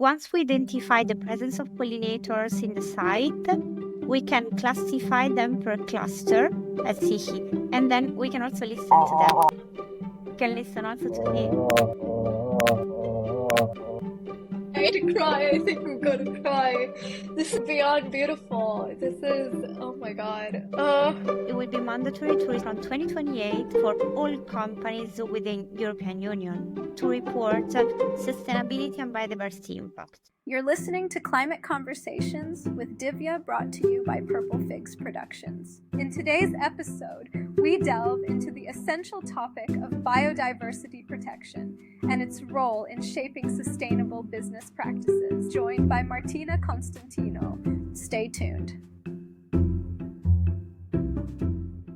once we identify the presence of pollinators in the site, we can classify them per cluster, as see here. And then we can also listen to them. We can listen also to the I need to cry. I think I'm gonna cry. This is beyond beautiful. This is, oh my God. It will be mandatory to from 2028 for all companies within European Union to report sustainability and biodiversity impact. You're listening to Climate Conversations with Divya, brought to you by Purple Figs Productions. In today's episode, we delve into the essential topic of biodiversity protection and its role in shaping sustainable business practices, joined by Martina Constantino. Stay tuned.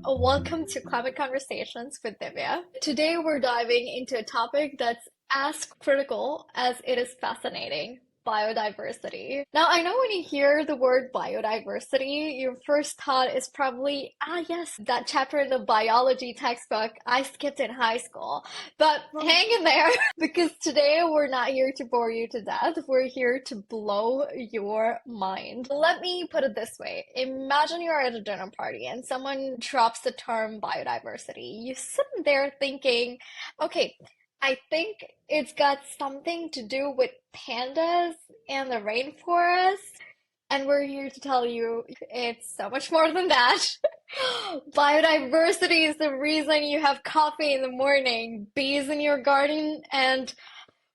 Welcome to Climate Conversations with Divya. Today we're diving into a topic that's as critical as it is fascinating. Biodiversity. Now, I know when you hear the word biodiversity, your first thought is probably, yes, that chapter in the biology textbook I skipped in high school. But hang in there, because today we're not here to bore you to death. We're here to blow your mind. Let me put it this way. Imagine you're at a dinner party and someone drops the term biodiversity. You sit there thinking, okay, I think it's got something to do with pandas and the rainforest. And we're here to tell you it's so much more than that. Biodiversity is the reason you have coffee in the morning, bees in your garden, and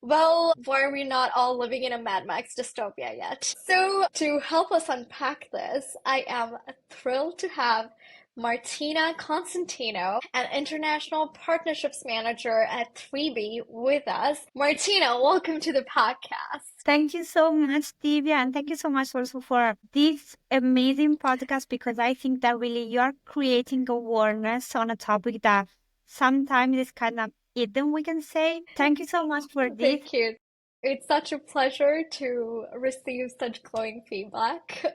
well, why are we not all living in a Mad Max Dystopia yet? So, to help us unpack this, I am thrilled to have Martina Constantino, an International Partnerships Manager at 3B, with us. Martina, welcome to the podcast. Thank you so much, Divya, and thank you so much also for this amazing podcast, because I think that really you're creating awareness on a topic that sometimes is kind of hidden, we can say. Thank you so much for this. Thank you. It's such a pleasure to receive such glowing feedback.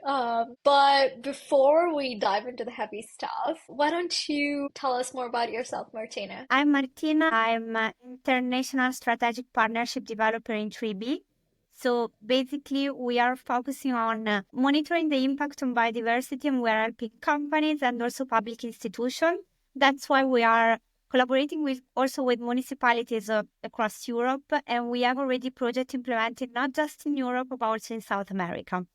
But before we dive into the heavy stuff, why don't you tell us more about yourself, Martina? I'm Martina. I'm an international strategic partnership developer in 3B. So basically, we are focusing on monitoring the impact on biodiversity, and we're helping companies and also public institutions. That's why we are collaborating with municipalities across Europe, and we have already projects implemented not just in Europe but also in South America.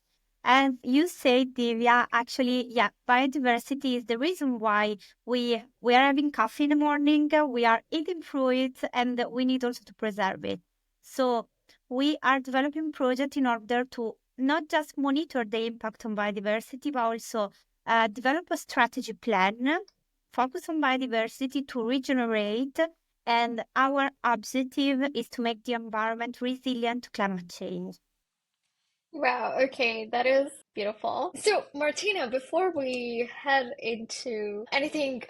And you say, Divya, actually, biodiversity is the reason why we are having coffee in the morning, we are eating fruits, and we need also to preserve it. So we are developing projects in order to not just monitor the impact on biodiversity, but also develop a strategy plan, focus on biodiversity to regenerate, and our objective is to make the environment resilient to climate change. Wow, okay, that is beautiful. So, Martina, before we head into anything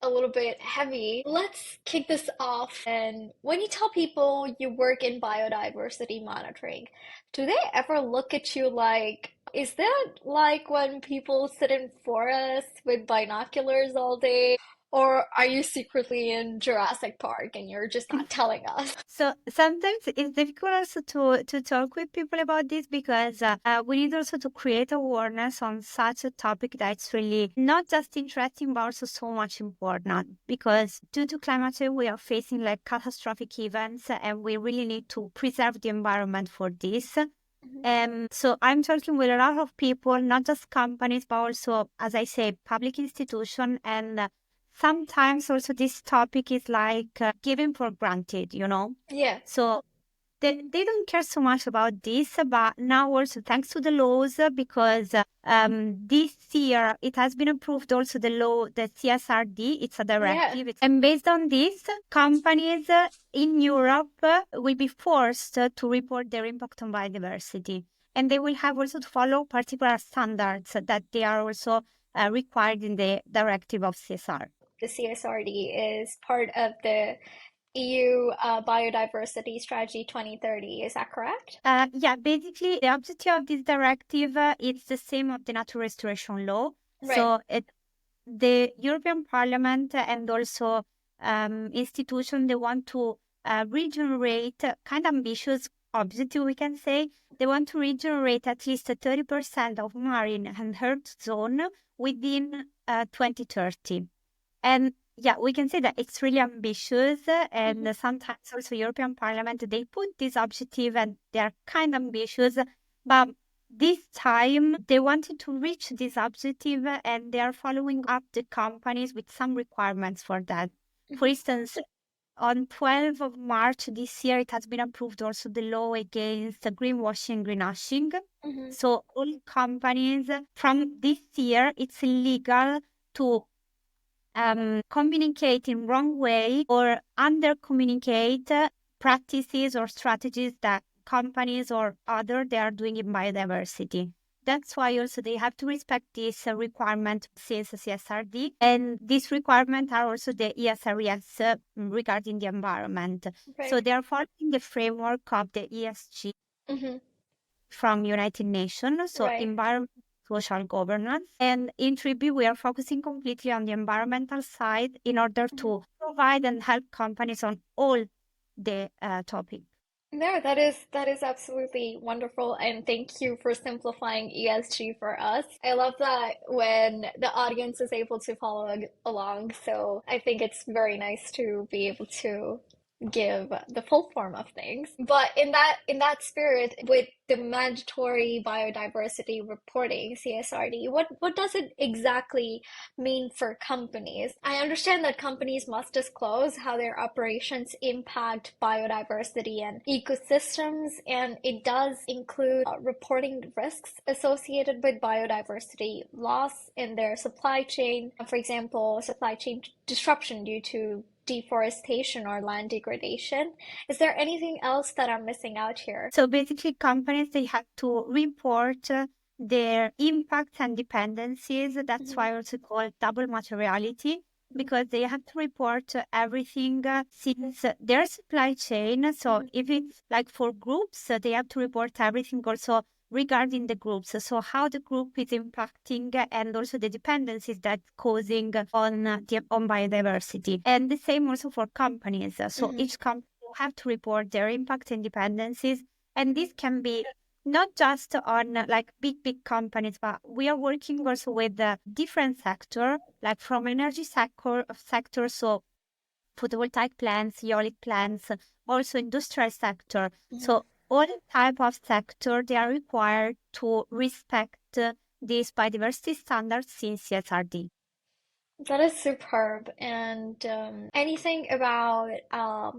a little bit heavy, let's kick this off. And when you tell people you work in biodiversity monitoring, do they ever look at you like, is that like when people sit in forests with binoculars all day? Or are you secretly in Jurassic Park and you're just not telling us? So sometimes it's difficult also to talk with people about this, because we need also to create awareness on such a topic that's really not just interesting but also so much important. Because due to climate change, we are facing like catastrophic events, and we really need to preserve the environment for this. So I'm talking with a lot of people, not just companies, but also, as I say, public institutions, and sometimes also this topic is like given for granted, Yeah. So they don't care so much about this, but now also thanks to the laws, because this year it has been approved also the law, the CSRD, it's a directive. Yeah. And based on this, companies in Europe will be forced to report their impact on biodiversity. And they will have also to follow particular standards that they are also required in the directive of CSR. The CSRD is part of the EU Biodiversity Strategy 2030. Is that correct? Basically, the objective of this directive is the same of the Nature Restoration Law. Right. So the European Parliament and also institutions, they want to regenerate kind of ambitious objective, we can say. They want to regenerate at least 30% of marine and earth zone within 2030. And yeah, we can say that it's really ambitious, and sometimes also European Parliament, they put this objective and they're kind of ambitious, but this time they wanted to reach this objective and they are following up the companies with some requirements for that. For instance, on 12th of March this year, it has been approved also the law against greenwashing, greenwashing. So all companies from this year, it's illegal to communicate in wrong way or under communicate practices or strategies that companies or other they are doing in biodiversity. That's why also they have to respect this requirement since CSRD, and these requirements are also the ESRS regarding the environment. Right. So they are following the framework of the ESG from United Nations, so Right. environment, social governance. And in 3B, we are focusing completely on the environmental side in order to provide and help companies on all the topics. No, that is absolutely wonderful, and thank you for simplifying ESG for us. I love that when the audience is able to follow along, so I think it's very nice to be able to give the full form of things. But in that spirit, with the mandatory biodiversity reporting, CSRD, what does it exactly mean for companies? I understand that companies must disclose how their operations impact biodiversity and ecosystems, and it does include reporting risks associated with biodiversity loss in their supply chain. For example, supply chain disruption due to deforestation or land degradation. Is there anything else that I'm missing out here? So basically, companies, they have to report their impacts and dependencies. That's why also called double materiality, because they have to report everything since their supply chain. So if it's like for groups, they have to report everything also regarding the groups. So how the group is impacting and also the dependencies that's causing on biodiversity. And the same also for companies. So each company will have to report their impact and dependencies. And this can be not just on like big companies, but we are working also with different sector, like from energy sector, so photovoltaic plants, eolic plants, also industrial sector. So all type of sector, they are required to respect these biodiversity standards since CSRD. That is superb. And anything about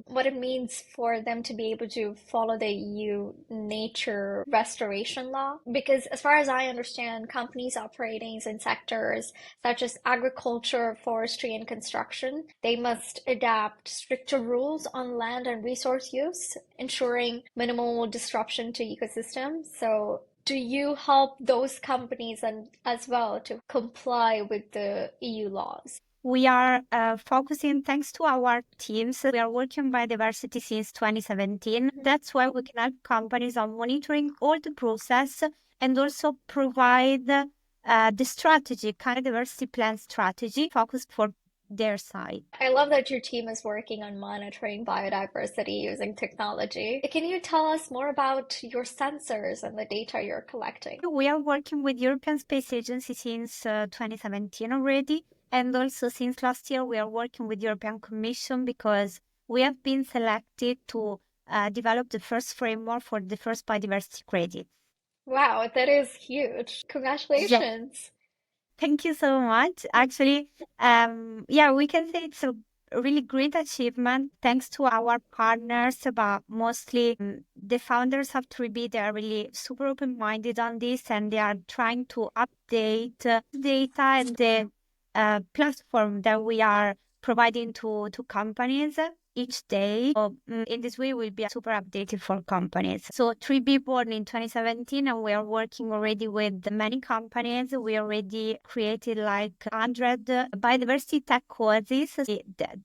what it means for them to be able to follow the EU nature restoration law? Because as far as I understand, companies operating in sectors such as agriculture, forestry, and construction, they must adapt stricter rules on land and resource use, ensuring minimal disruption to ecosystems. So do you help those companies and as well to comply with the EU laws? We are focusing, thanks to our teams, we are working on biodiversity since 2017. That's why we can help companies on monitoring all the process and also provide the strategy, kind of diversity plan strategy focused for their side. I love that your team is working on monitoring biodiversity using technology. Can you tell us more about your sensors and the data you're collecting? We are working with European Space Agency since 2017 already. And also since last year, we are working with European Commission because we have been selected to develop the first framework for the first biodiversity credit. Wow, that is huge. Congratulations. Thank you so much. Actually, we can say it's a really great achievement thanks to our partners, but mostly the founders of 3B, they are really super open-minded on this and they are trying to update data and the platform that we are providing to companies each day. So, in this way, we'll be super updated for companies. So 3B born in 2017, and we are working already with many companies. We already created like 100 biodiversity tech oases.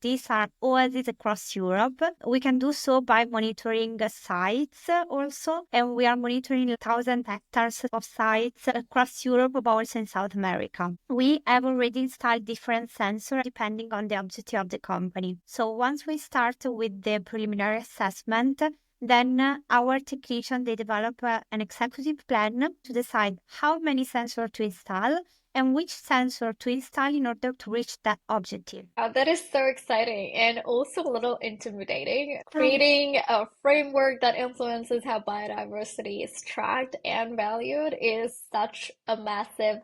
These are oases across Europe. We can do so by monitoring sites also, and we are monitoring 1,000 hectares of sites across Europe, but also in South America. We have already installed different sensors depending on the objective of the company. So once we start with the preliminary assessment, Then our technician, they develop an executive plan to decide how many sensors to install and which sensor to install in order to reach that objective. That is so exciting and also a little intimidating. Um, Creating a framework that influences how biodiversity is tracked and valued is such a massive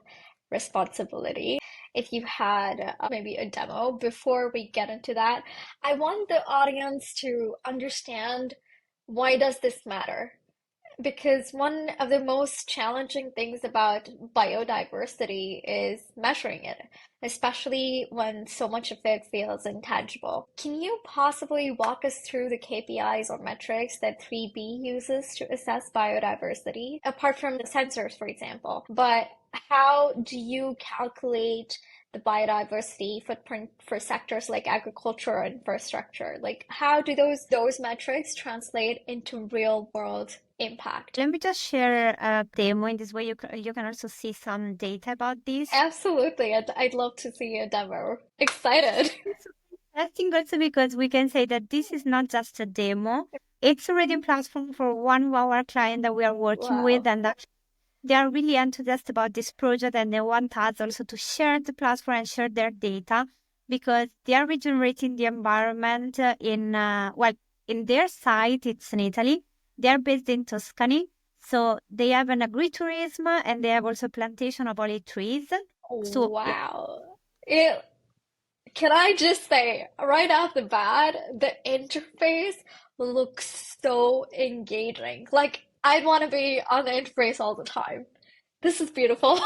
responsibility. If you had maybe a demo before we get into that, I want the audience to understand, why does this matter? Because one of the most challenging things about biodiversity is measuring it, especially when so much of it feels intangible. Can you possibly walk us through the KPIs or metrics that 3B uses to assess biodiversity, apart from the sensors, for example? But how do you calculate the biodiversity footprint for sectors like agriculture or infrastructure? Like, how do those metrics translate into real world impact? Let me just share a demo. In this way, you can also see some data about this. Absolutely. I'd love to see a demo. Excited. It's interesting also because we can say that this is not just a demo. It's already a platform for one of our clients that we are working with, Wow. and actually they are really enthusiastic about this project, and they want us also to share the platform and share their data because they are regenerating the environment in their site. It's in Italy. They are based in Tuscany, so they have an agritourism and they have also plantation of olive trees. So yeah, Wow. It, can I just say, right off the bat, the interface looks so engaging. Like, I'd want to be on the interface all the time. This is beautiful.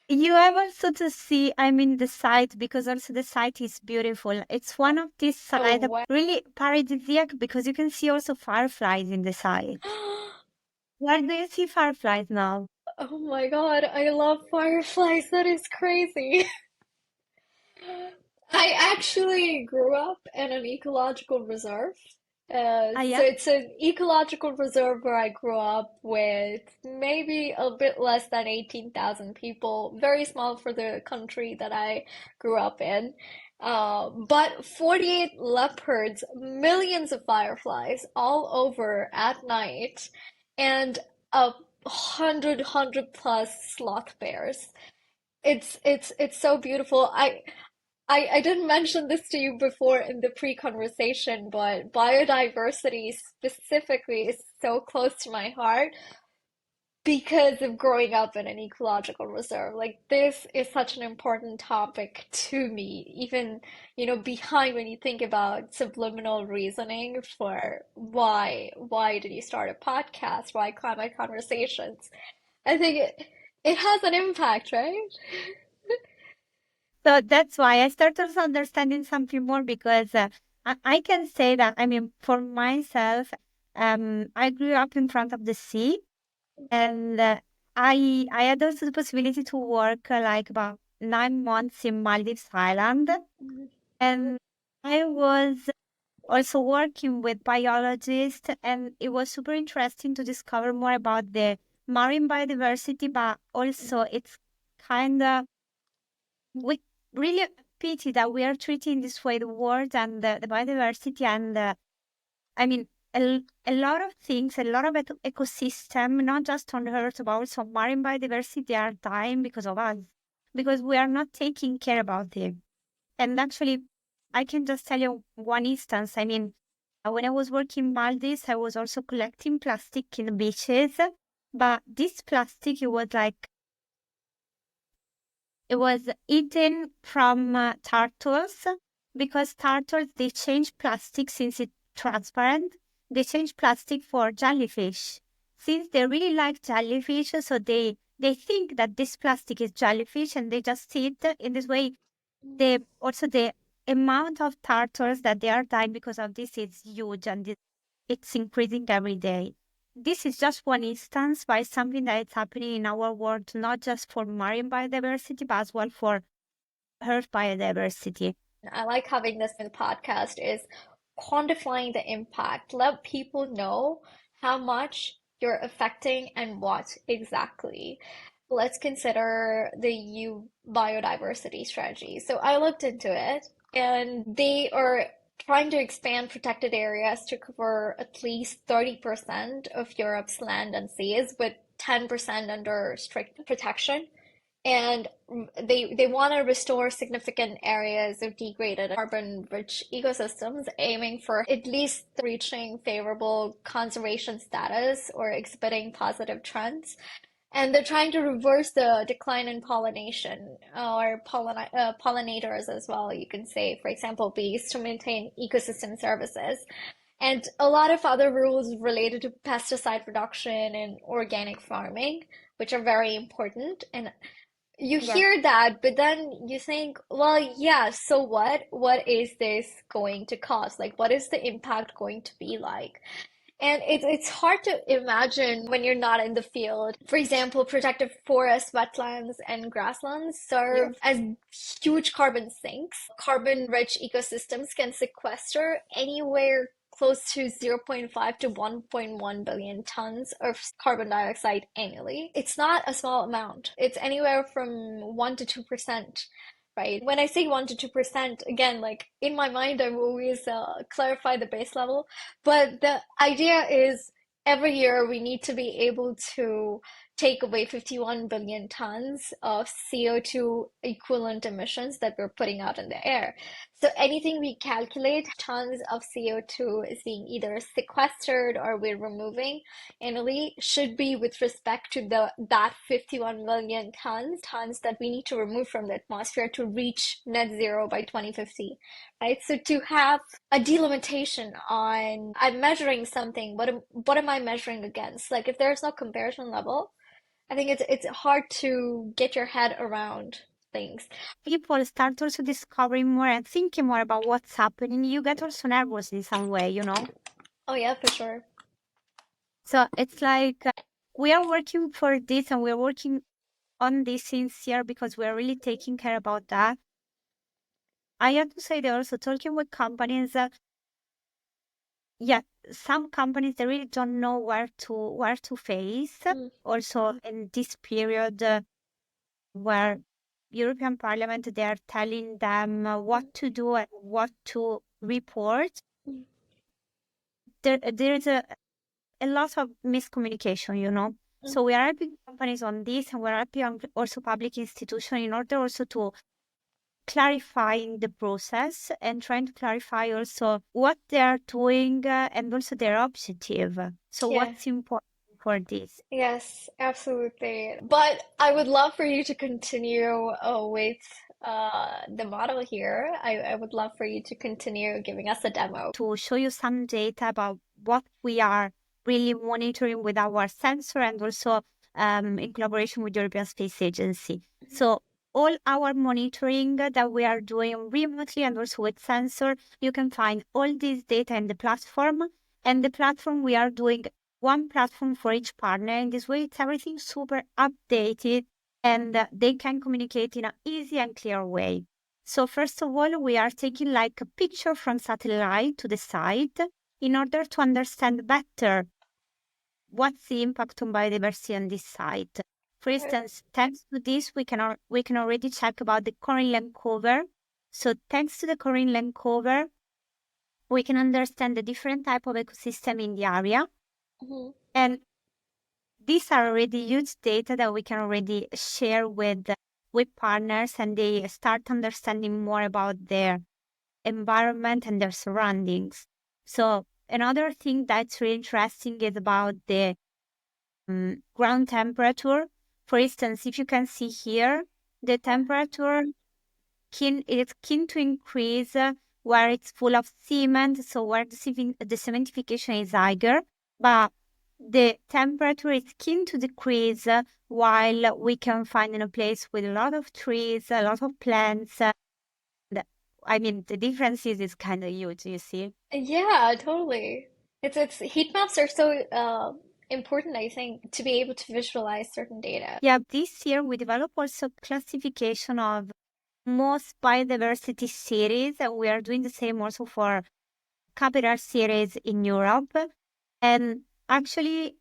you have also to see, I mean, the site because also the site is beautiful. It's one of these Oh, sites that wow. really paradisiac because you can see also fireflies in the site. Where do you see fireflies now? Oh my God, I love fireflies. That is crazy. I actually grew up in an ecological reserve. Ah, So yeah. it's an ecological reserve where I grew up with maybe a bit less than 18,000 people, very small for the country that I grew up in. But 48 leopards, millions of fireflies all over at night, and a hundred plus sloth bears. It's so beautiful. I didn't mention this to you before in the pre-conversation, but biodiversity specifically is so close to my heart because of growing up in an ecological reserve. Like, this is such an important topic to me, even, behind when you think about subliminal reasoning for why did you start a podcast? Why climate conversations? I think it has an impact, right? So that's why I started also understanding something more because I can say that, I mean, for myself, I grew up in front of the sea and I had also the possibility to work like about 9 months in Maldives Island. And I was also working with biologists, and it was super interesting to discover more about the marine biodiversity, but also it's kind of we really pity that we are treating this way the world and the biodiversity and I mean a lot of things, a lot of ecosystem, not just on Earth but also marine biodiversity, they are dying because of us, because we are not taking care about it. And actually, I can just tell you one instance. I mean, when I was working in Maldives, I was also collecting plastic in the beaches, but this plastic it was like it was eaten from turtles because turtles they change plastic since it's transparent. They change plastic for jellyfish since they really like jellyfish. So they think that this plastic is jellyfish and they just eat in this way. The amount of turtles that they are dying because of this is huge and it's increasing every day. This is just one instance by something that is happening in our world, not just for marine biodiversity, but as well for earth biodiversity. I like having this in the podcast is quantifying the impact. Let people know how much you're affecting and what exactly. Let's consider the EU Biodiversity Strategy. So I looked into it, and they are trying to expand protected areas to cover at least 30% of Europe's land and seas, with 10% under strict protection. And they want to restore significant areas of degraded carbon-rich ecosystems, aiming for at least reaching favorable conservation status or exhibiting positive trends. And they're trying to reverse the decline in pollination or pollinators as well, you can say, for example, bees, to maintain ecosystem services. And a lot of other rules related to pesticide reduction and organic farming, which are very important. And you Yeah. hear that, but then you think, well, yeah, so what? What is this going to cost? Like, what is the impact going to be like? And it's hard to imagine when you're not in the field. For example, protected forests, wetlands, and grasslands Yeah. serve as huge carbon sinks. Carbon-rich ecosystems can sequester anywhere close to zero point 0.5 to 1.1 billion tons of carbon dioxide annually. It's not a small amount. It's anywhere from 1 to 2%. Right. When I say 1 to 2%, again, like in my mind, I've always clarify the base level. But the idea is every year we need to be able to take away 51 billion tons of CO2 equivalent emissions that we're putting out in the air. So anything we calculate tons of CO2 is being either sequestered or we're removing annually should be with respect to that 51 million tons that we need to remove from the atmosphere to reach net zero by 2050, right? So to have a delimitation on I'm measuring something, what am I measuring against? Like if there's no comparison level, I think it's hard to get your head around things. People start also discovering more and thinking more about what's happening. You get also nervous in some way, you know? Oh yeah, for sure. So it's like we are working for this and we're working on this sincere because we're really taking care about that. I have to say they're also talking with companies. Yeah, some companies they really don't know where to face. Mm, Also in this period where European Parliament they are telling them what to do and what to report. mm, There is a lot of miscommunication, you know. mm. So we are helping companies on this, and we're helping also public institutions in order also to clarifying the process and trying to clarify also what they are doing and also their objective. So Yeah. what's important for this? Yes, absolutely. But I would love for you to continue with the model here. I would love for you to continue giving us a demo. To show you some data about what we are really monitoring with our sensor and also in collaboration with the European Space Agency. So all our monitoring that we are doing remotely and also with sensor, you can find all this data in the platform. And the platform we are doing one platform for each partner. In this way, it's everything super updated and they can communicate in an easy and clear way. So first of all, we are taking like a picture from satellite to the site in order to understand better what's the impact on biodiversity on this site. For instance, thanks to this, we can already check about the coral land cover. So thanks to the coral land cover, we can understand the different type of ecosystem in the area. Mhm. And these are already huge data that we can already share with partners, and they start understanding more about their environment and their surroundings. So another thing that's really interesting is about the ground temperature. For instance, if you can see here, the temperature is keen to increase where it's full of cement, so where the cementification is higher, but the temperature is keen to decrease while we can find in a place with a lot of trees, a lot of plants. I mean, the difference is kind of huge, you see. Yeah, totally. It's heat maps are so important, I think, to be able to visualize certain data. Yeah, this year we developed also classification of most biodiversity cities, and we are doing the same also for capital cities in Europe. And actually,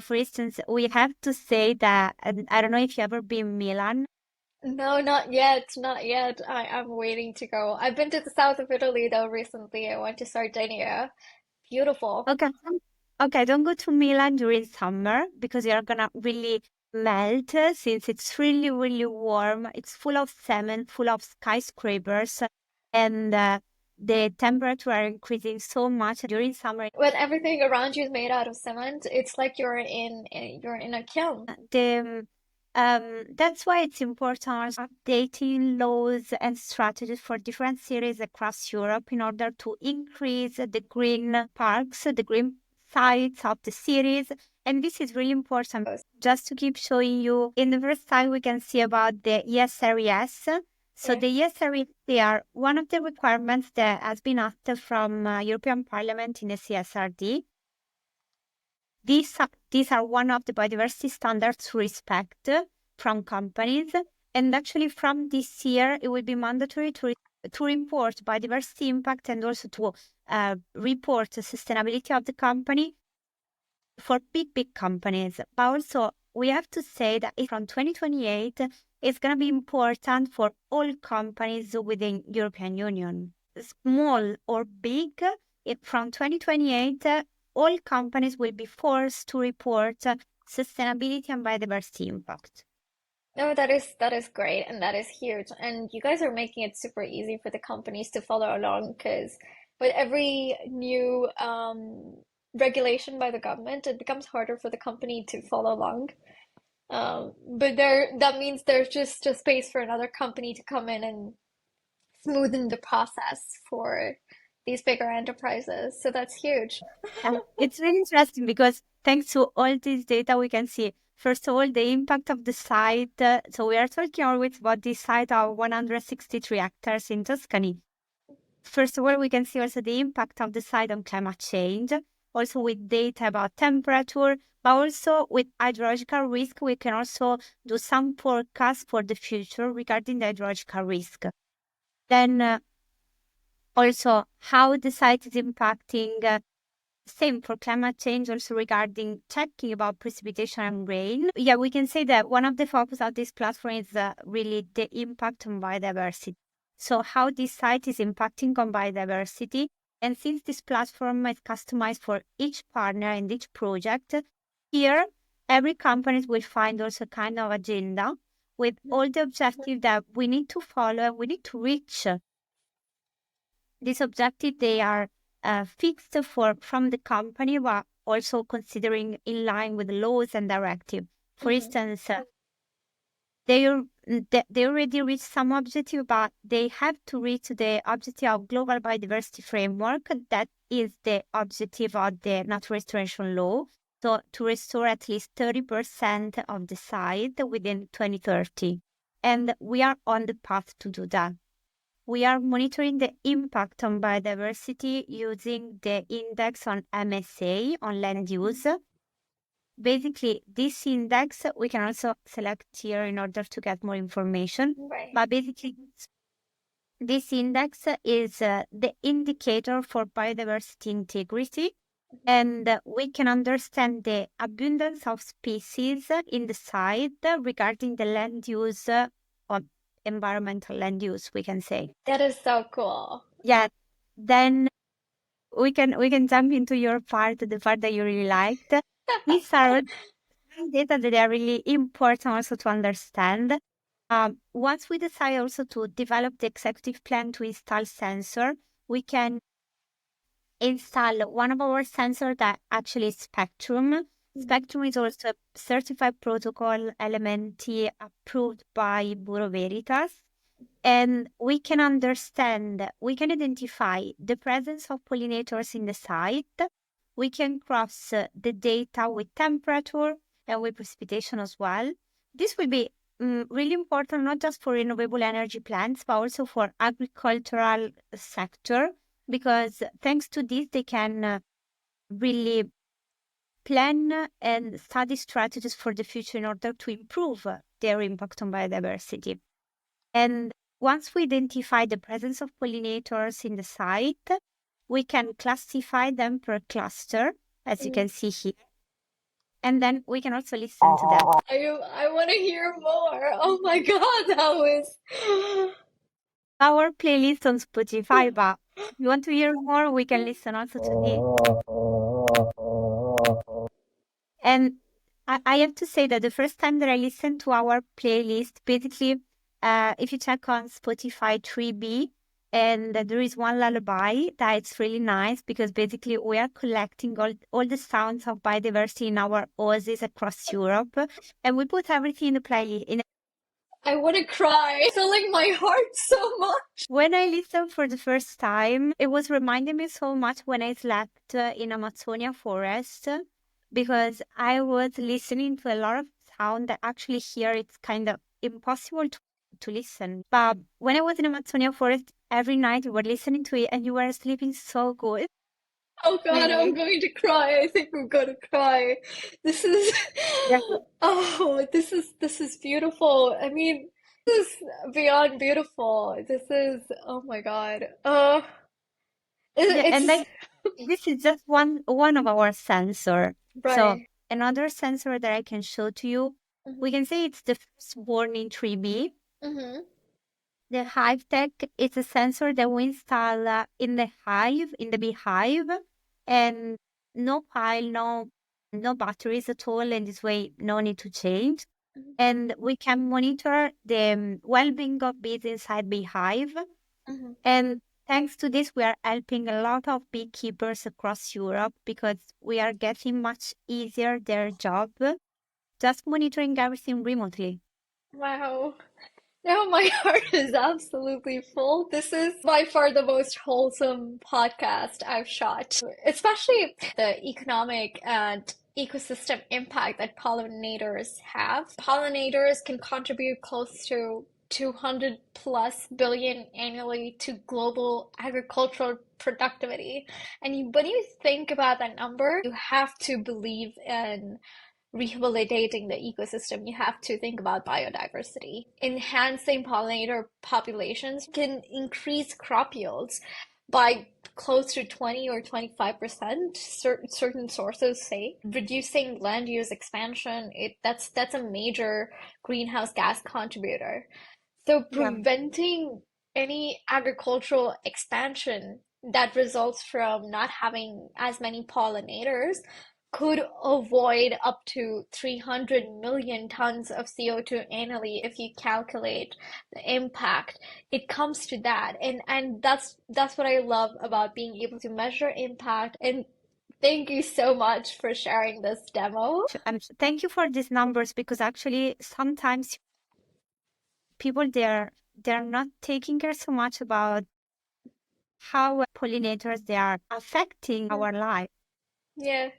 for instance, we have to say that, and I don't know if you ever been in Milan. No, not yet, not yet. I'm waiting to go. I've been to the south of Italy though recently. I went to Sardinia. Beautiful. Okay. Okay, don't go to Milan during summer because you're gonna really melt since it's really, really warm. It's full of cement, full of skyscrapers, and the temperature are increasing so much during summer. When everything around you is made out of cement, it's like you're in a kiln. That's why it's important updating laws and strategies for different cities across Europe in order to increase the green parks, the green sites of the cities. And this is really important. Just to keep showing you, in the first slide, we can see about the ESRES. So Okay. the ESRES, they are one of the requirements that has been asked from European Parliament in the CSRD. These are one of the biodiversity standards to respect from companies. And actually from this year, it will be mandatory to report biodiversity impact and also to report the sustainability of the company for big companies. But also we have to say that from 2028, it's going to be important for all companies within European Union, small or big. From 2028, all companies will be forced to report sustainability and biodiversity impact. No, that is great and that is huge. And you guys are making it super easy for the companies to follow along because with every new regulation by the government, it becomes harder for the company to follow along. But that means there's just a space for another company to come in and smoothen the process for these bigger enterprises. So that's huge. And it's really interesting because thanks to all this data, we can see, first of all, the impact of the site. So we are talking always about this site of 163 hectares in Tuscany. First of all, we can see also the impact of the site on climate change, also with data about temperature, but also with hydrological risk. We can also do some forecasts for the future regarding the hydrological risk. Then also how the site is impacting, same for climate change, also regarding checking about precipitation and rain. Yeah, we can say that one of the focus of this platform is really the impact on biodiversity. So how this site is impacting on biodiversity. And since this platform is customized for each partner and each project, here every company will find also kind of agenda with all the objectives that we need to follow and we need to reach. This objective, they are fixed from the company, but also considering in line with the laws and directive. For instance, they already reached some objective, but they have to reach the objective of global biodiversity framework. That is the objective of the natural restoration law. So to restore at least 30% of the site within 2030. And we are on the path to do that. We are monitoring the impact on biodiversity using the index on MSA, on land use. Basically, this index, we can also select here in order to get more information. Right. But basically, this index is the indicator for biodiversity integrity. And we can understand the abundance of species in the site regarding the land use or environmental land use, we can say. That is so cool. Yeah, then we can jump into your part, the part that you really liked. These are data that are really important also to understand. Once we decide also to develop the executive plan to install sensor, we can install one of our sensors that actually is Spectrum. Spectrum is also a certified protocol element approved by Bureau Veritas. And we can identify the presence of pollinators in the site. We can cross the data with temperature and with precipitation as well. This will be really important, not just for renewable energy plants, but also for agricultural sector, because thanks to this, they can really plan and study strategies for the future in order to improve their impact on biodiversity. And once we identify the presence of pollinators in the site, we can classify them per cluster, as you can see here. and then we can also listen to them. I want to hear more. Oh my God, that was. Our playlist on Spotify, but if you want to hear more, we can listen also to it. And I have to say that the first time that I listened to our playlist, basically, if you check on Spotify 3B, and there is one lullaby that it's really nice because basically we are collecting all the sounds of biodiversity in our oases across Europe, and we put everything in the playlist. I want to cry. Filling my heart so much. When I listened for the first time, it was reminding me so much when I slept in Amazonia forest because I was listening to a lot of sound that actually here it's kind of impossible to listen. But when I was in Amazonia forest, every night you were listening to it and you were sleeping so good. Oh God, I'm Really. going to cry. I think I'm going to cry. This is Yeah. oh, this is beautiful. I mean, this is beyond beautiful. This is oh my God. Yeah, It's and just like this is just one of our sensor. So right. another sensor that I can show to you, we Mm-hmm. can say it's the first born in 3B. Mm-hmm. The Hive Tech is a sensor that we install in the hive, in the beehive, and no pile, no batteries at all, and this way no need to change. And we can monitor the well-being of bees inside beehive. Mm-hmm. And thanks to this, we are helping a lot of beekeepers across Europe because we are getting much easier their job, just monitoring everything remotely. Wow. Now my heart is absolutely full. This is by far the most wholesome podcast I've shot, especially the economic and ecosystem impact that pollinators have. Pollinators can contribute close to 200 plus billion annually to global agricultural productivity. And when you think about that number, you have to believe in rehabilitating the ecosystem, you have to think about biodiversity. Enhancing pollinator populations can increase crop yields by close to 20 or 25%, certain sources say. Reducing land use expansion, that's a major greenhouse gas contributor. So Yeah. preventing any agricultural expansion that results from not having as many pollinators could avoid up to 300 million tons of CO2 annually if you calculate the impact. It comes to that. And that's what I love about being able to measure impact. And thank you so much for sharing this demo. Thank you for these numbers because actually sometimes people they're not taking care so much about how pollinators they are affecting our life. Yeah.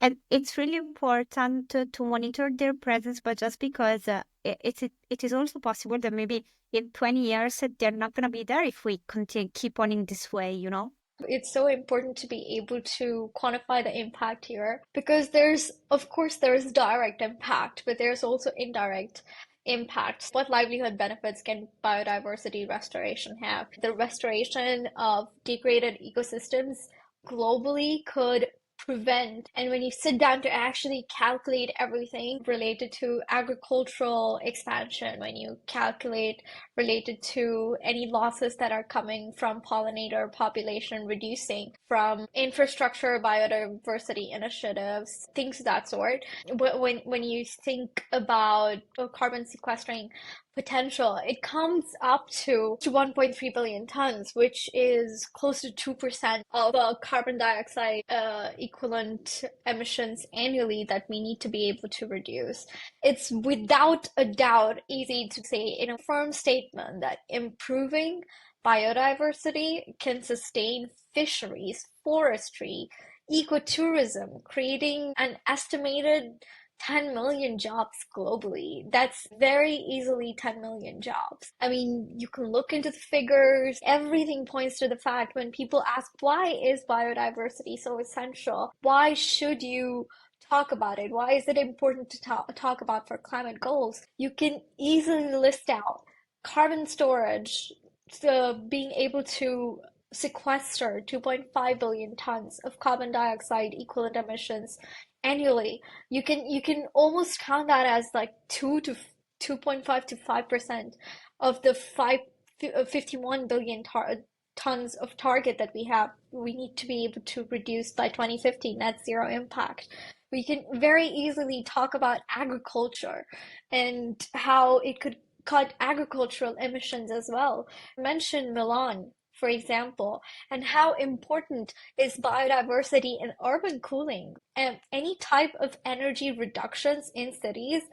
And it's really important to monitor their presence, but just because it is also possible that maybe in 20 years they're not going to be there if we continue keep on in this way, you know? It's so important to be able to quantify the impact here because of course, there's direct impact, but there's also indirect impact. What livelihood benefits can biodiversity restoration have? The restoration of degraded ecosystems globally could prevent, and when you sit down to actually calculate everything related to agricultural expansion, when you calculate related to any losses that are coming from pollinator population reducing, from infrastructure biodiversity initiatives, things of that sort. When you think about carbon sequestering potential, it comes up to 1.3 billion tons, which is close to 2% of carbon dioxide equivalent emissions annually that we need to be able to reduce. It's without a doubt easy to say in a firm statement that improving biodiversity can sustain fisheries, forestry, ecotourism, creating an estimated 10 million jobs globally. That's very easily 10 million jobs. I mean, you can look into the figures. Everything points to the fact when people ask, why is biodiversity so essential? Why should you talk about it? Why is it important to talk about for climate goals? You can easily list out carbon storage, so being able to sequester 2.5 billion tons of carbon dioxide equivalent emissions annually. You can almost count that as like 2.5 to 5% of the 51 billion tons of target that we need to be able to reduce by 2050 net zero impact. We can very easily talk about agriculture and how it could cut agricultural emissions as well. Mention Milan, for example, and how important is biodiversity in urban cooling. And any type of energy reductions in cities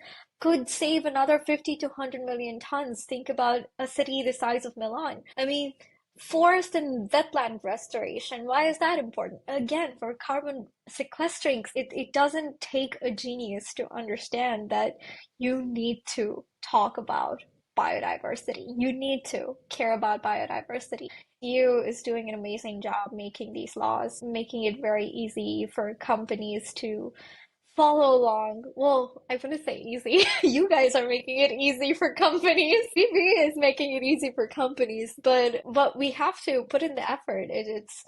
could save another 50 to 100 million tons. Think about a city the size of Milan. I mean, forest and wetland restoration, why is that important? Again, for carbon sequestering, it doesn't take a genius to understand that you need to talk about biodiversity. You need to care about biodiversity. EU is doing an amazing job making these laws, making it very easy for companies to follow along. Well, I wouldn't say easy. You guys are making it easy for companies. CB is making it easy for companies, but we have to put in the effort. It's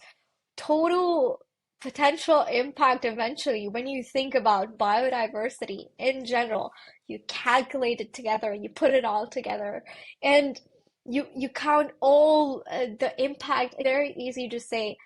total potential impact eventually. When you think about biodiversity in general, you calculate it together, you put it all together, and you count all the impact. Very easy to say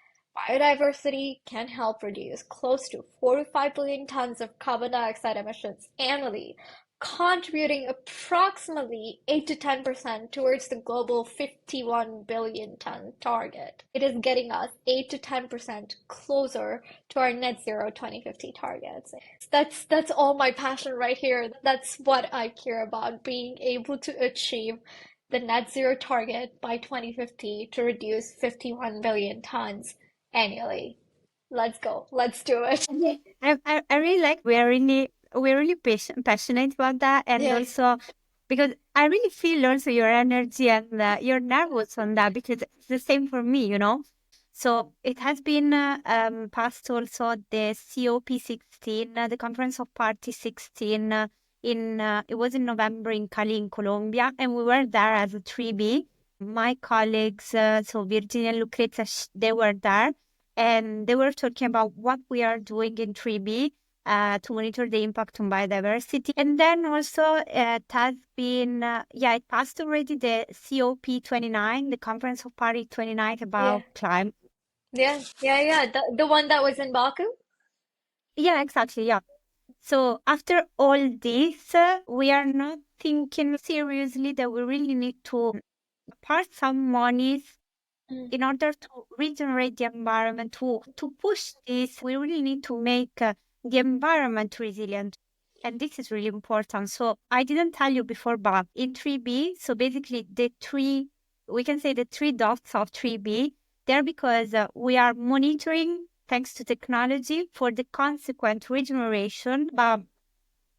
biodiversity can help reduce close to 4 to 5 billion tons of carbon dioxide emissions annually, contributing approximately 8 to 10% towards the global 51 billion ton target. It is getting us 8 to 10% closer to our net zero 2050 targets. That's all my passion right here. That's what I care about, being able to achieve the net zero target by 2050 to reduce 51 billion tons annually. Let's go. Let's do it. Okay. I really like we're really passionate about that, and Yeah. also because I really feel also your energy and your nervous on that, because it's the same for me. So it has been passed also the COP16, the Conference of Parties 16, it was in November in Cali in Colombia, and we were there as a 3B. My colleagues, so Virginia and Lucrezia, they were there, and they were talking about what we are doing in 3B to monitor the impact on biodiversity. And then also it has been, it passed already the COP29, the Conference of Party 29 Yeah. about climate. Yeah. The one that was in Baku? Yeah, exactly. Yeah. So after all this, we are not thinking seriously that we really need to part some monies Mm. in order to regenerate the environment, to push this. We really need to make the environment resilient. And this is really important. So I didn't tell you before, but in 3B, so basically we can say the three dots of 3B, they're because we are monitoring, thanks to technology, for the consequent regeneration, but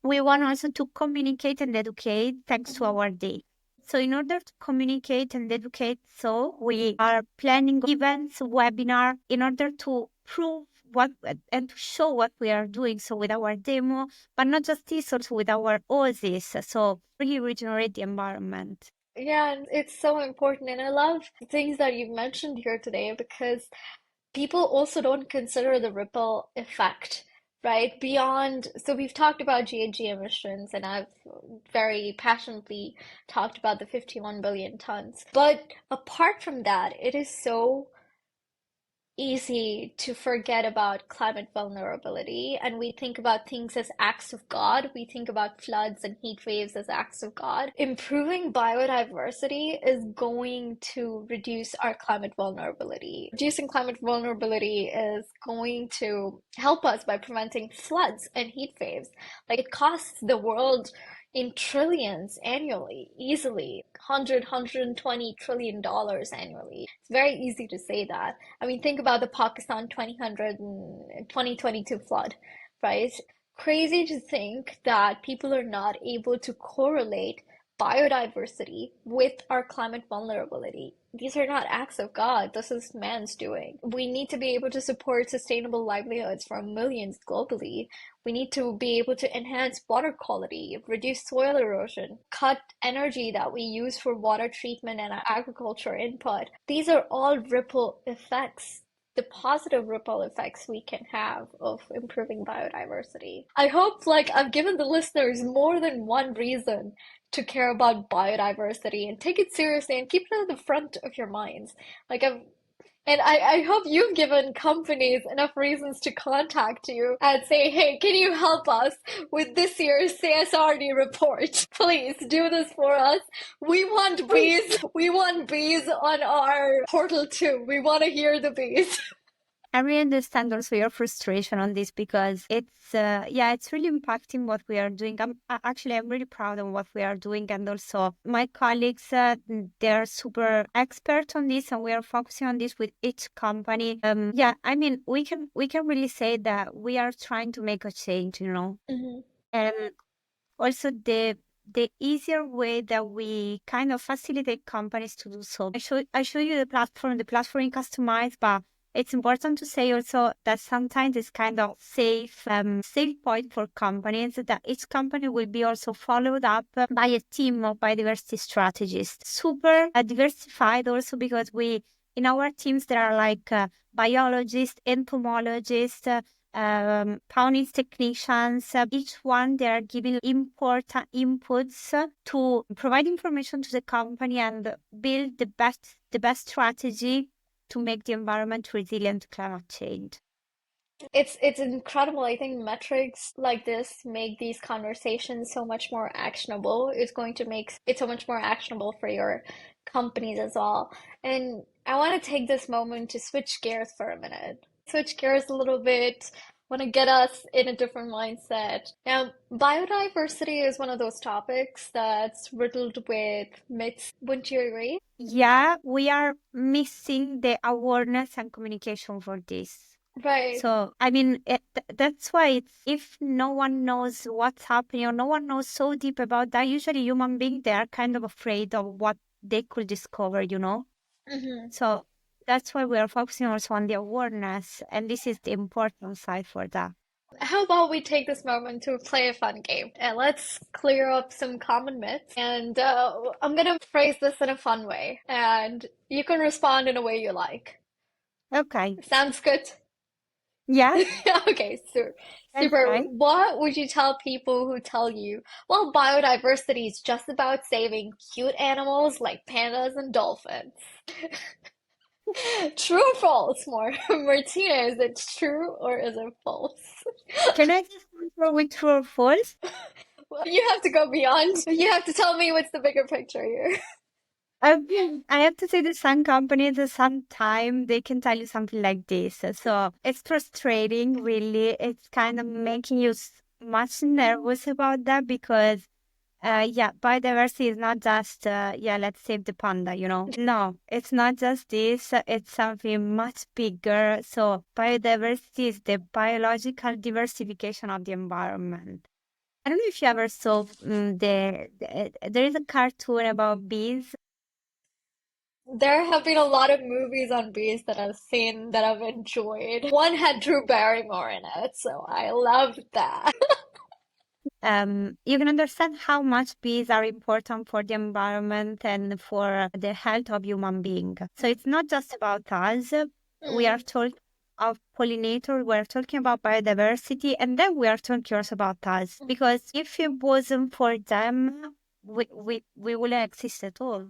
we want also to communicate and educate thanks to our data. So in order to communicate and educate, so we are planning events, webinar, in order to prove what and to show what we are doing. So with our demo, but not just this, also with our OSIS. So really regenerate the environment. Yeah, and it's so important. And I love the things that you've mentioned here today because people also don't consider the ripple effect, right? So we've talked about GHG emissions, and I've very passionately talked about the 51 billion tons. But apart from that, it is so easy to forget about climate vulnerability, and we think about things as acts of God. We think about floods and heat waves as acts of God. Improving biodiversity is going to reduce our climate vulnerability. Reducing climate vulnerability is going to help us by preventing floods and heat waves. Like, it costs the world in trillions annually, easily 120 trillion dollars annually. It's very easy to say that. I mean, think about the Pakistan 2022 flood, right? Crazy to think that people are not able to correlate biodiversity with our climate vulnerability. These are not acts of God. This is man's doing. We need to be able to support sustainable livelihoods for millions globally. We need to be able to enhance water quality, reduce soil erosion, cut energy that we use for water treatment and agriculture input. These are all ripple effects, the positive ripple effects we can have of improving biodiversity. I hope like I've given the listeners more than one reason to care about biodiversity and take it seriously and keep it at the front of your minds. Like I've and I hope you've given companies enough reasons to contact you and say, hey, can you help us with this year's CSRD report? Please do this for us. We want bees. We want bees on our portal too. We want to hear the bees. I really understand also your frustration on this because it's really impacting what we are doing. I'm really proud of what we are doing, and also my colleagues, they're super expert on this, and we are focusing on this with each company. I mean, we can really say that we are trying to make a change, you know, Mhm. and also the easier way that we kind of facilitate companies to do so. I show you the platform. The platform is customized, but it's important to say also that sometimes it's kind of safe point for companies that each company will be also followed up by a team of biodiversity strategists. Super diversified also because in our teams there are like biologists, entomologists, Pawnee technicians. Each one they are giving important inputs to provide information to the company and build the best strategy to make the environment resilient to climate change. It's incredible. I think metrics like this make these conversations so much more actionable. It's going to make it so much more actionable for your companies as well. And I want to take this moment to switch gears for a minute. Switch gears a little bit. Want to get us in a different mindset. Now, biodiversity is one of those topics that's riddled with myths. Wouldn't you agree? Yeah, we are missing the awareness and communication for this. Right. So, I mean, that's why if no one knows what's happening or no one knows so deep about that, usually human beings, they are kind of afraid of what they could discover, you know? Mm-hmm. So that's why we are focusing also on the awareness. And this is the important side for that. How about we take this moment to play a fun game and let's clear up some common myths. And I'm gonna phrase this in a fun way, and you can respond in a way you like. Okay. Sounds good? Yeah, Okay, super. that's Super. right. What would you tell people who tell you, well, biodiversity is just about saving cute animals like pandas and dolphins? True or false, more? Martina, is it true or is it false? Can I just confirm with true or false? Well, you have to go beyond. You have to tell me what's the bigger picture here. I have to say that some companies at some time they can tell you something like this. So it's frustrating, really. It's kind of making you much nervous about that because biodiversity is not just let's save the panda, you know. No, it's not just this. It's something much bigger. So biodiversity is the biological diversification of the environment. I don't know if you ever saw there is a cartoon about bees. There have been a lot of movies on bees that I've seen that I've enjoyed. One had Drew Barrymore in it, so I loved that. You can understand how much bees are important for the environment and for the health of human being. So it's not just about us. We are Mm, talking of pollinators, we're talking about biodiversity, and then we are talking also about us. Because if it wasn't for them, we wouldn't exist at all.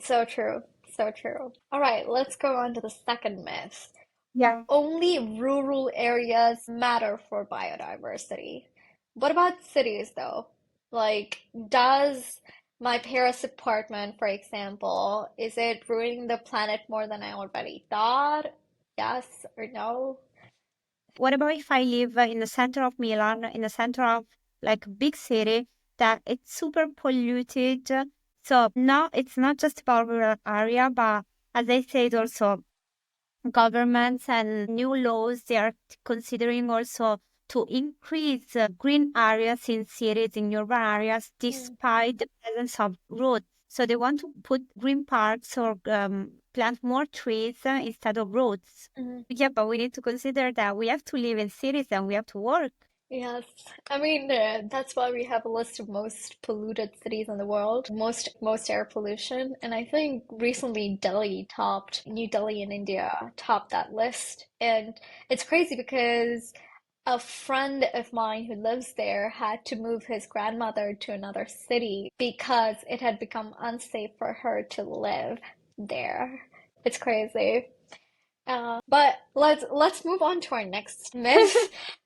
so true. So true. All right, let's go on to the second myth. Yeah. Only rural areas matter for biodiversity. What about cities, though? Like, does my Paris apartment, for example, is it ruining the planet more than I already thought? Yes or no? What about if I live in the center of Milan, in the center of like a big city that it's super polluted? So no, it's not just about rural area, but as I said, also governments and new laws they are considering also to increase green areas in cities, in urban areas, Mm, despite the presence of roads. So they want to put green parks or plant more trees instead of roads. mhm. Yeah, but we need to consider that we have to live in cities and we have to work. Yes, I mean that's why we have a list of most polluted cities in the world, most air pollution, and I think recently New Delhi in India topped that list. And it's crazy because a friend of mine who lives there had to move his grandmother to another city because it had become unsafe for her to live there. It's crazy. But let's move on to our next myth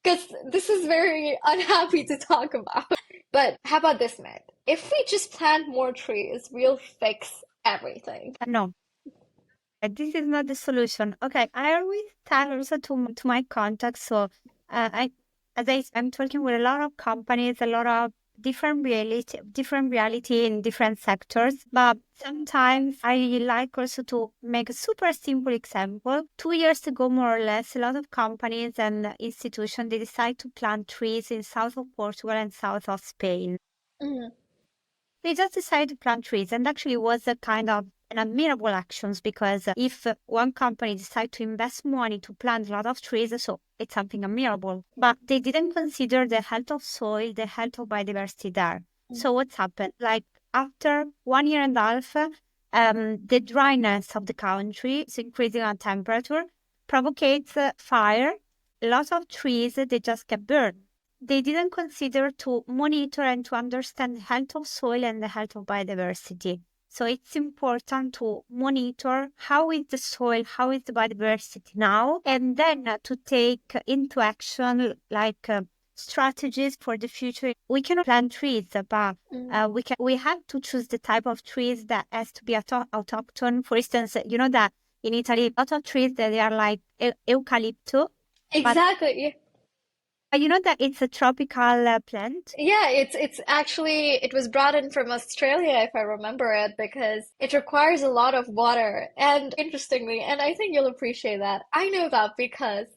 because this is very unhappy to talk about. But how about this myth? If we just plant more trees, we'll fix everything. No, this is not the solution. Okay, I always tell also to my contacts. So, I as I'm talking with a lot of companies, a lot of different reality in different sectors. But sometimes I like also to make a super simple example. 2 years ago, more or less, a lot of companies and institutions they decide to plant trees in south of Portugal and south of Spain. Mm, They just decided to plant trees, and actually it was a kind of an admirable actions because if one company decide to invest money to plant a lot of trees, so it's something admirable. But they didn't consider the health of soil, the health of biodiversity there. mm, So what's happened? Like after 1 year and a half, the dryness of the country, so increasing on temperature, provocates fire. Lots of trees they just get burned. They didn't consider to monitor and to understand the health of soil and the health of biodiversity. So it's important to monitor how is the soil, how is the biodiversity now, and then to take into action like strategies for the future. We cannot plant trees, but mm. we have to choose the type of trees that has to be autochthon. For instance, you know that in Italy, a lot of trees that they are like eucalyptus, but Exactly. you know that it's a tropical plant. Yeah, it's actually it was brought in from Australia if I remember it because it requires a lot of water. And interestingly, and I think you'll appreciate that. I know that because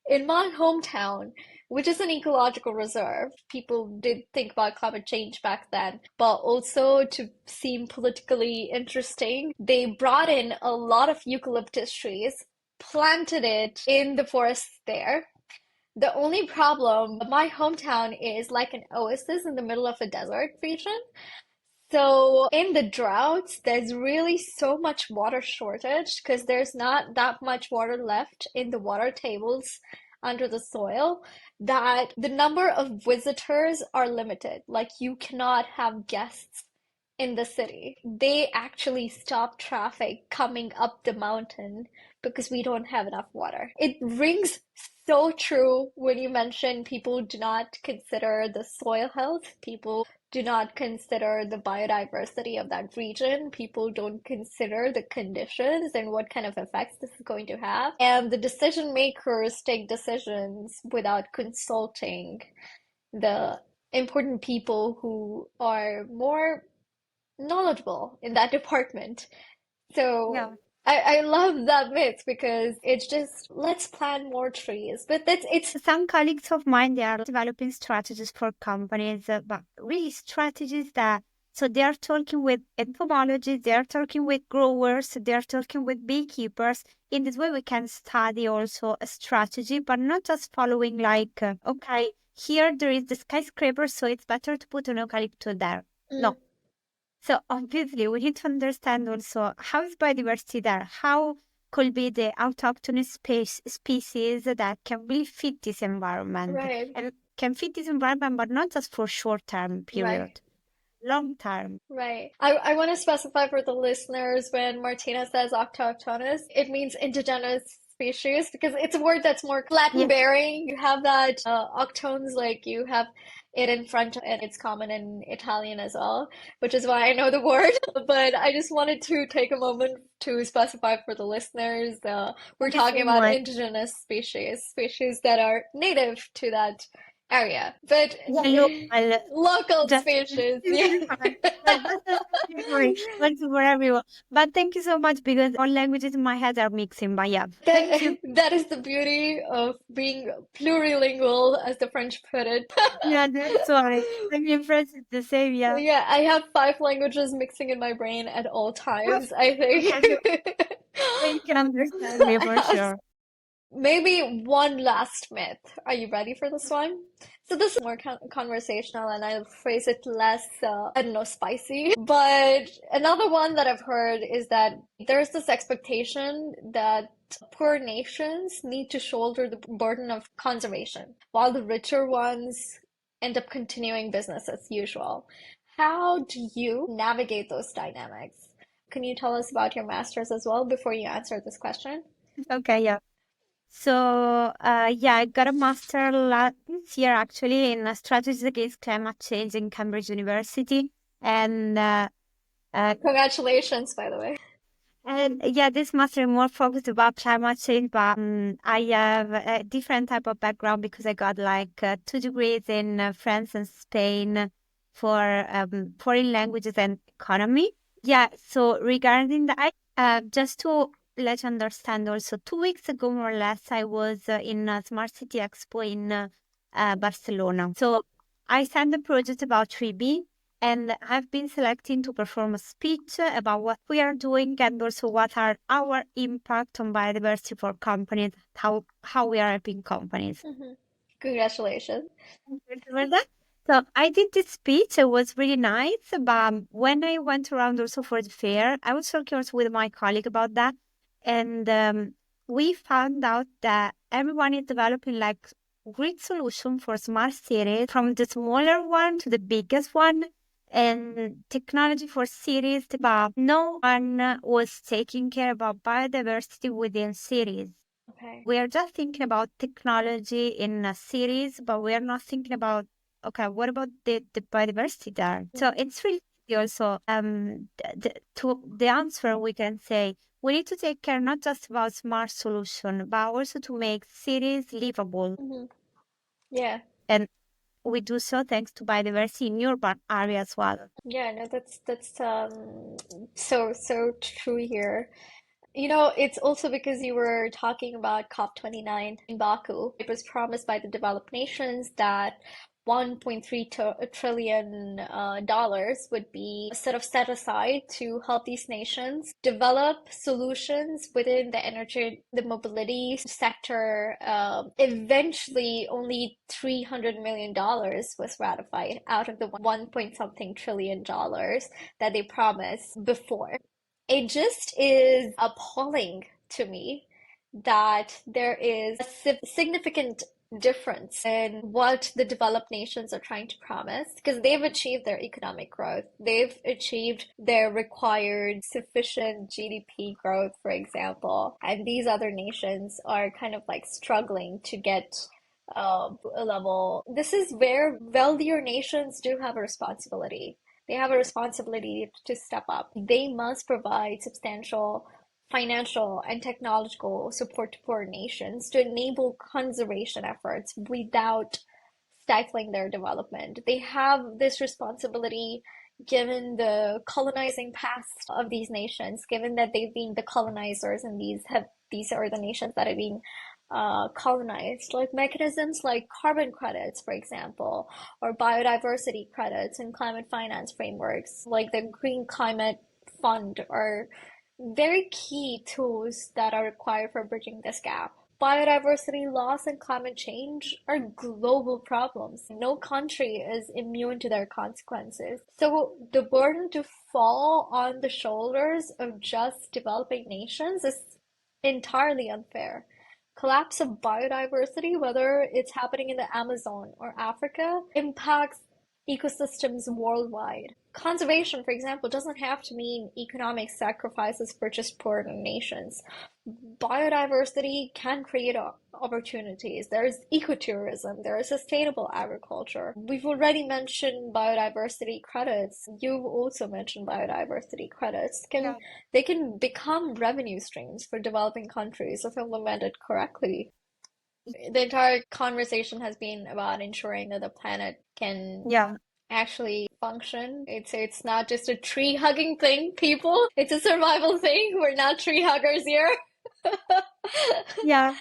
in my hometown, which is an ecological reserve, people did think about climate change back then, but also to seem politically interesting, they brought in a lot of eucalyptus trees, planted it in the forests there. The only problem, my hometown is like an oasis in the middle of a desert region. So in the droughts, there's really so much water shortage because there's not that much water left in the water tables under the soil that the number of visitors are limited. Like you cannot have guests in the city. They actually stop traffic coming up the mountain because we don't have enough water. It rings so true when you mention people do not consider the soil health, people do not consider the biodiversity of that region, people don't consider the conditions and what kind of effects this is going to have. And the decision makers take decisions without consulting the important people who are more knowledgeable in that department. So Yeah. I love that myth because it's just let's plant more trees. But that's it's Some colleagues of mine, they are developing strategies for companies, but really strategies that, so they are talking with entomologists, they are talking with growers, they are talking with beekeepers. In this way, we can study also a strategy, but not just following like, okay, here there is the skyscraper, so it's better to put an eucalyptus there. mm, No. So obviously, we need to understand also how is biodiversity there, how could be the autochthonous species that can really fit this environment right, and can fit this environment, but not just for short term right. period, long term. Right. I want to specify for the listeners when Martina says autochthonous, it means indigenous species because it's a word that's more Latin Yeah, bearing. You have that octones, like you have it in French and it's common in Italian as well, which is why I know the word. But I just wanted to take a moment to specify for the listeners. We're thank you so talking about much. indigenous species, species that are native to that area. But Yeah, local, local just species, yeah. really fun. But that's works for everyone. But thank you so much because all languages in my head are mixing. But yeah, thank That you. that is the beauty of being plurilingual, as the French put it. Yeah, that's why I'm impressed with the same. Yeah. Yeah, I have five languages mixing in my brain at all times, I Okay, so think. you can understand me for sure. Maybe one last myth. Are you ready for this one? So this is more conversational, and I'll phrase it less, I don't know, spicy. But another one that I've heard is that there's this expectation that poor nations need to shoulder the burden of conservation, while the richer ones end up continuing business as usual. How do you navigate those dynamics? Can you tell us about your master's as well before you answer this question? Okay, yeah. So, yeah, I got a master last year actually in strategies against climate change in Cambridge University. And Congratulations, by the way. yeah, this master is more focused about climate change, but I have a different type of background because I got like 2 degrees in France and Spain for foreign languages and economy. Yeah, so regarding that, just to let you understand also, 2 weeks ago, more or less, I was in a Smart City Expo in Barcelona. So I signed a project about 3B, and I've been selecting to perform a speech about what we are doing and also what are our impact on biodiversity for companies, how we are helping companies. Congratulations. Remember that? So I did this speech. It was really nice. But when I went around also for the fair, I was talking also with my colleague about that. And we found out that everyone is developing like great solution for smart cities, from the smaller one to the biggest one, and technology for cities, but no one was taking care about biodiversity within cities. Okay. We are just thinking about technology in a series, but we are not thinking about, okay, what about the biodiversity there? So it's really also the answer we can say we need to take care not just about smart solution, but also to make cities livable. Yeah. And we do so thanks to biodiversity in urban areas as well. Yeah, no, that's so true here. You know, it's also because you were talking about COP29 in Baku. It was promised by the developed nations that 1.3 trillion dollars would be set aside to help these nations develop solutions within the energy, the mobility sector. Eventually, only $300 million was ratified out of the 1 point something trillion dollars that they promised before. It just is appalling to me that there is a significant difference in what the developed nations are trying to promise, because they've achieved their economic growth. They've achieved their required sufficient GDP growth, for example, and these other nations are kind of like struggling to get a level. This is where wealthier nations do have a responsibility. They have a responsibility to step up. They must provide substantial financial and technological support to poor nations to enable conservation efforts without stifling their development. They have this responsibility given the colonizing past of these nations, given that they've been the colonizers and these are the nations that have been colonized, like mechanisms like carbon credits, for example, or biodiversity credits and climate finance frameworks, like the Green Climate Fund, are very key tools that are required for bridging this gap. Biodiversity loss and climate change are global problems. No country is immune to their consequences. So the burden to fall on the shoulders of just developing nations is entirely unfair. Collapse of biodiversity, whether it's happening in the Amazon or Africa, impacts ecosystems worldwide. Conservation, for example, doesn't have to mean economic sacrifices for just poor nations. Biodiversity can create opportunities. There's ecotourism, there is sustainable agriculture. We've already mentioned biodiversity credits. You've also mentioned biodiversity credits. They can become revenue streams for developing countries if implemented correctly. The entire conversation has been about ensuring that the planet can actually function. It's not just a tree hugging thing, people. It's a survival thing. We're not tree huggers here. Yeah.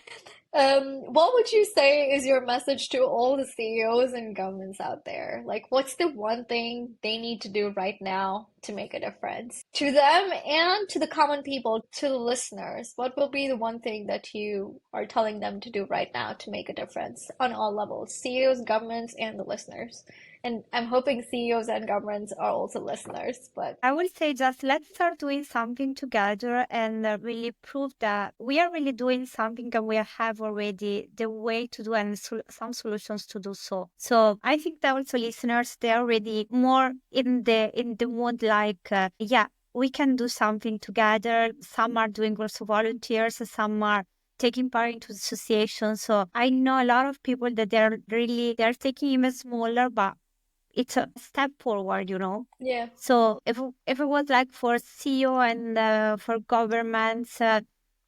What would you say is your message to all the CEOs and governments out there? Like, what's the one thing they need to do right now to make a difference? To them and to the common people, to the listeners, what will be the one thing that you are telling them to do right now to make a difference on all levels, CEOs, governments, and the listeners? And I'm hoping CEOs and governments are also listeners, but I would say just let's start doing something together and really prove that we are really doing something and we have already the way to do and some solutions to do so. So I think that also listeners, they're already more in the mood like, yeah, we can do something together. Some are doing also volunteers, some are taking part into associations. So I know a lot of people that they're taking even smaller, but it's a step forward, yeah. So if it was like for CEO and for governments,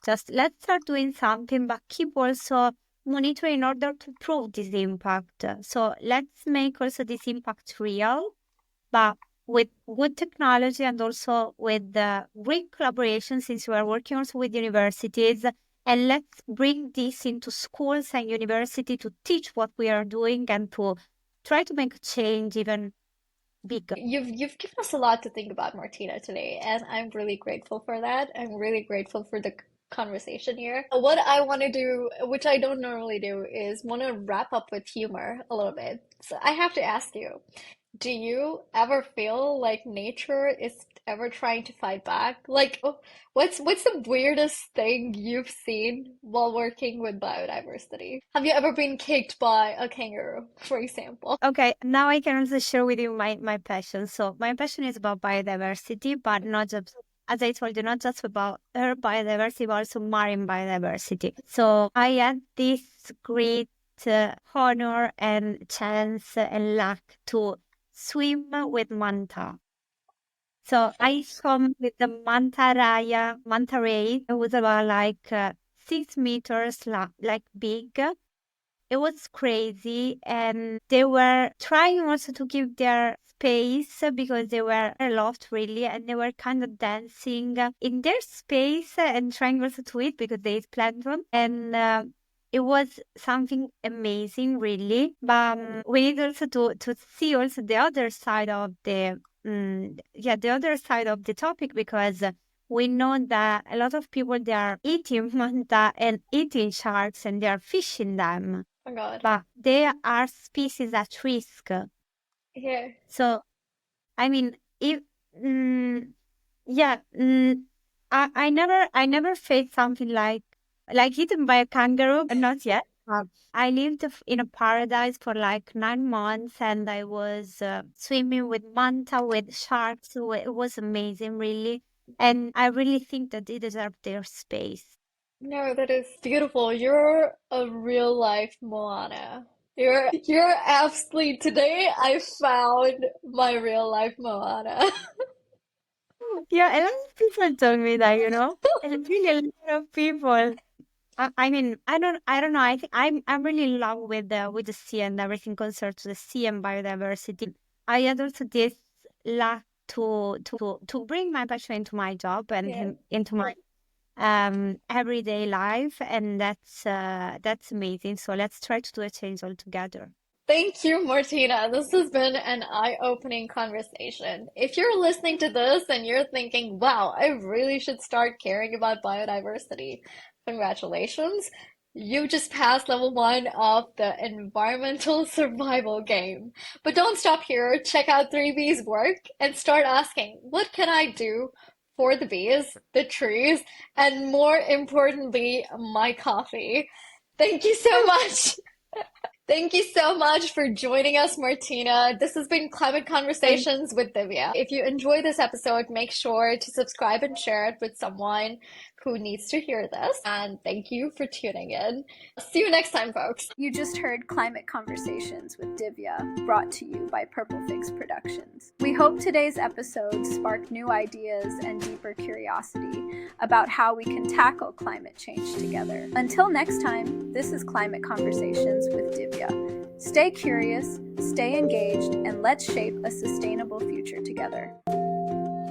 just let's start doing something, but keep also monitoring in order to prove this impact. So let's make also this impact real, but with good technology and also with great collaboration, since we are working also with universities. And let's bring this into schools and university to teach what we are doing and to try to make a change even bigger. You've given us a lot to think about, Martina, today, and I'm really grateful for that. I'm really grateful for the conversation here. What I want to do, which I don't normally do, is want to wrap up with humor a little bit. So I have to ask you, do you ever feel like nature is ever trying to fight back? Like, what's the weirdest thing you've seen while working with biodiversity? Have you ever been kicked by a kangaroo, for example? Okay, now I can also share with you my passion. So my passion is about biodiversity, but not just, as I told you, not just about earth biodiversity, but also marine biodiversity. So I had this great honor and chance and luck to swim with manta. So I swam with the manta ray. It was about like 6 meters, like big. It was crazy, and they were trying also to give their space because they were aloft really, and they were kind of dancing in their space and trying also to eat because they eat plankton. And it was something amazing, really. But we need also to see also the other side of the other side of the topic, because we know that a lot of people, they are eating manta and eating sharks and they are fishing them, Oh my God. but they are species at risk. Yeah. So I mean, if yeah, I never faced something like eaten by a kangaroo, not yet. I lived in a paradise for like 9 months, and I was swimming with manta, with sharks. So it was amazing, really, and I really think that they deserve their space. No, that is beautiful. You're a real life Moana. You're absolutely today I found my real life Moana. Yeah, a lot of people told me that, and really a lot of people. I mean, I don't know. I think I'm really in love with the sea and everything concerned to the sea and biodiversity. I had also this luck to bring my passion into my job and Yeah. into my everyday life, and that's amazing. So let's try to do a change all together. Thank you, Martina. This has been an eye-opening conversation. If you're listening to this and you're thinking, wow, I really should start caring about biodiversity, congratulations. You just passed level 1 of the environmental survival game. But don't stop here. Check out 3B's work and start asking, what can I do for the bees, the trees, and more importantly, my coffee? Thank you so much. Thank you so much for joining us, Martina. This has been Climate Conversations with Divya. If you enjoyed this episode, make sure to subscribe and share it with someone who needs to hear this. And thank you for tuning in. See you next time, folks. You just heard Climate Conversations with Divya, brought to you by Purple Figs Productions. We hope today's episode sparked new ideas and deeper curiosity about how we can tackle climate change together. Until next time, this is Climate Conversations with Divya. Stay curious, stay engaged, and let's shape a sustainable future together.